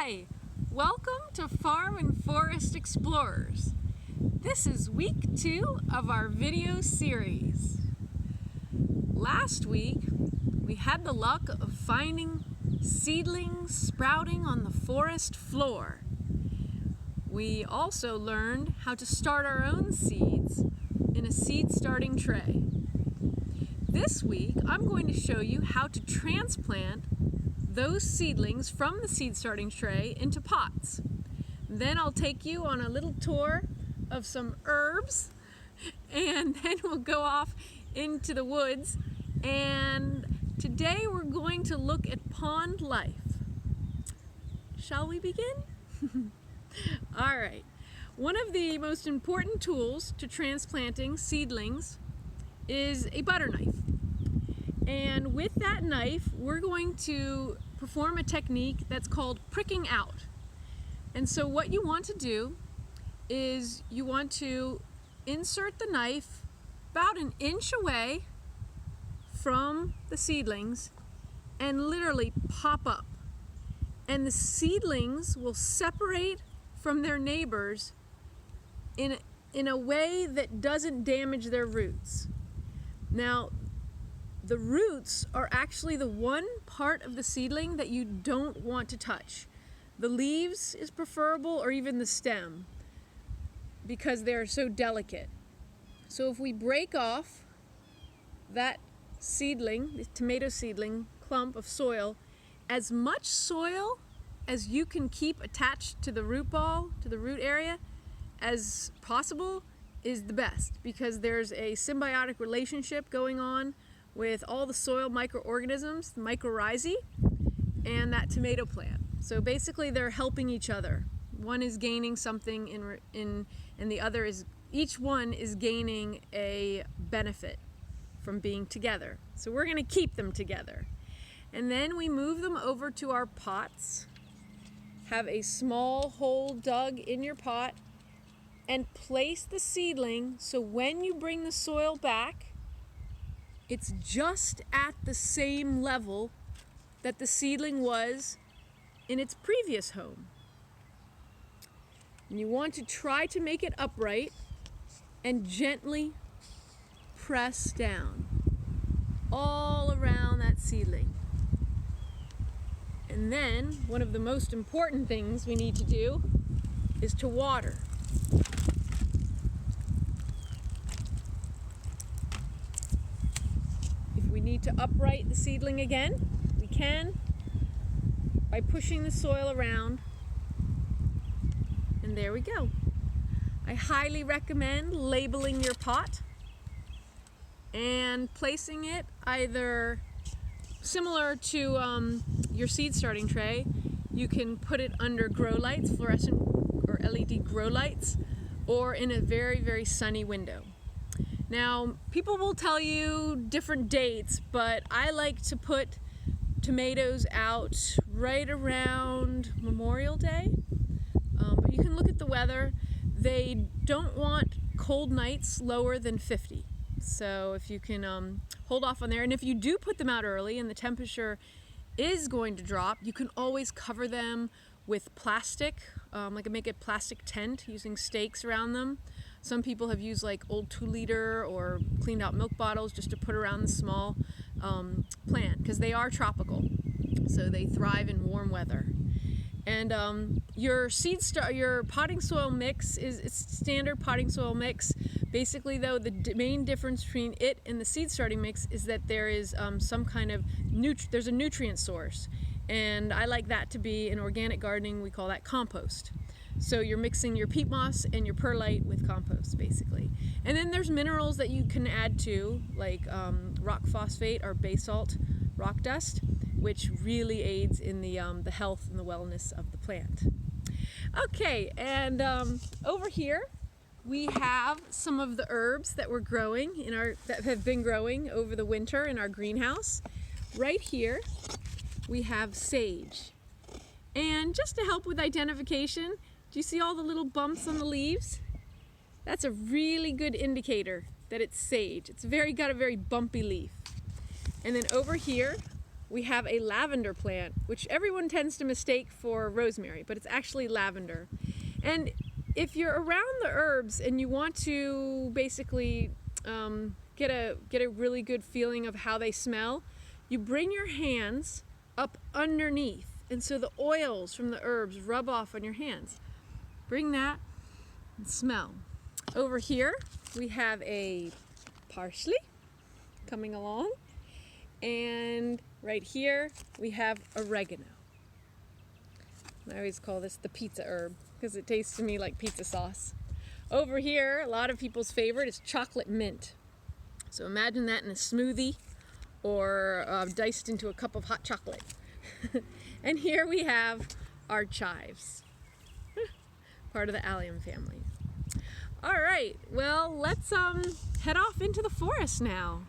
Hi, welcome to Farm and Forest Explorers. This is week 2 of our video series. Last week, we had the luck of finding seedlings sprouting on the forest floor. We also learned how to start our own seeds in a seed starting tray. This week, I'm going to show you how to transplant those seedlings from the seed starting tray into pots. Then I'll take you on a little tour of some herbs, and then we'll go off into the woods. And today we're going to look at pond life. Shall we begin? All right. One of the most important tools to transplanting seedlings is a butter knife. And with that knife, we're going to perform a technique that's called pricking out. And so what you want to do is you want to insert the knife about an inch away from the seedlings and literally pop up. And the seedlings will separate from their neighbors in a way that doesn't damage their roots. Now, the roots are actually the one part of the seedling that you don't want to touch. The leaves is preferable, or even the stem, because they're so delicate. So if we break off that seedling, the tomato seedling clump of soil, as much soil as you can keep attached to the root ball, to the root area, as possible is the best, because there's a symbiotic relationship going on with all the soil microorganisms, the mycorrhizae, and that tomato plant. So basically they're helping each other. One is gaining something and the other is, each one is gaining a benefit from being together. So we're gonna keep them together. And then we move them over to our pots. Have a small hole dug in your pot and place the seedling so when you bring the soil back, it's just at the same level that the seedling was in its previous home. And you want to try to make it upright and gently press down all around that seedling. And then one of the most important things we need to do is to water. We need to upright the seedling again. We can by pushing the soil around, and there we go. I highly recommend labeling your pot and placing it either similar to your seed starting tray. You can put it under grow lights, fluorescent or LED grow lights, or in a very, very sunny window. Now, people will tell you different dates, but I like to put tomatoes out right around Memorial Day. But you can look at the weather. They don't want cold nights lower than 50. So if you can hold off on there, and if you do put them out early and the temperature is going to drop, you can always cover them with plastic, make a plastic tent using stakes around them. Some people have used like old 2-liter or cleaned out milk bottles just to put around the small plant, because they are tropical, so they thrive in warm weather. And your potting soil mix it's standard potting soil mix. Basically, though, the main difference between it and the seed starting mix is that there is some kind of there's a nutrient source. And I like that to be, in organic gardening, we call that compost. So you're mixing your peat moss and your perlite with compost, basically. And then there's minerals that you can add to, like rock phosphate or basalt rock dust, which really aids in the health and the wellness of the plant. Okay, and over here we have some of the herbs that we're growing that have been growing over the winter in our greenhouse. Right here we have sage. And just to help with identification, do you see all the little bumps on the leaves? That's a really good indicator that it's sage. It's got a very bumpy leaf. And then over here we have a lavender plant, which everyone tends to mistake for rosemary, but it's actually lavender. And if you're around the herbs and you want to basically get a really good feeling of how they smell, you bring your hands up underneath, and so the oils from the herbs rub off on your hands. Bring that and smell. Over here we have a parsley coming along, and right here we have oregano. I always call this the pizza herb because it tastes to me like pizza sauce. Over here, a lot of people's favorite is chocolate mint. So imagine that in a smoothie or diced into a cup of hot chocolate. And here we have our chives, part of the allium family. All right, well, let's head off into the forest now.